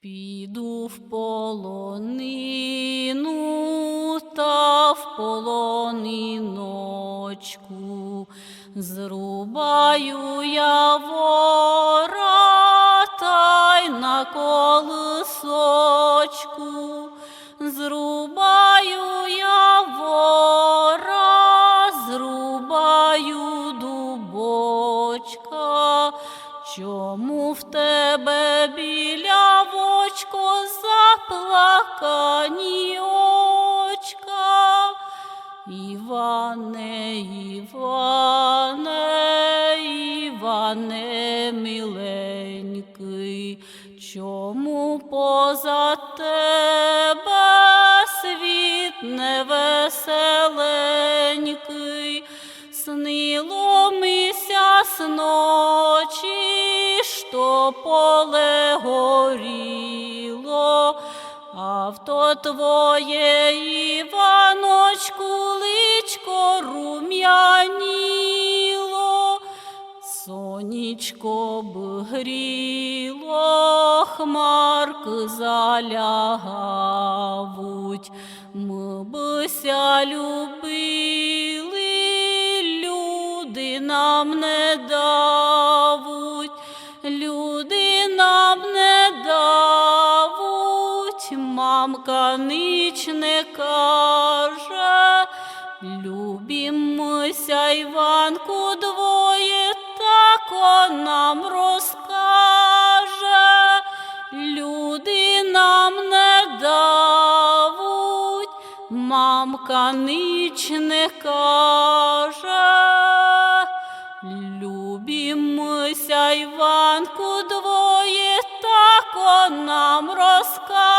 Піду в полонину та в полониночку, зрубаю я вора та й на колисочку, зрубаю я вора, зрубаю дубочка. Чому в тебе, білявочко, заплакані очка? Іване, Іване, Іване миленький, чому поза тебе світ невеселенький? Снило мися сночі, що поле горіло, а в то твоє, Іваночку, личко рум'яніло. Сонечко б гріло, хмарки залягавуть, ми бися любили, люди нам не давуть, люди нам не давуть. Мамка ніч не каже, любімося, Іванку, двоє, тако нам розкаже. Люди нам не давуть, мамка ніч не каже. Любімося, Іванку, двоє, тако нам розкаже.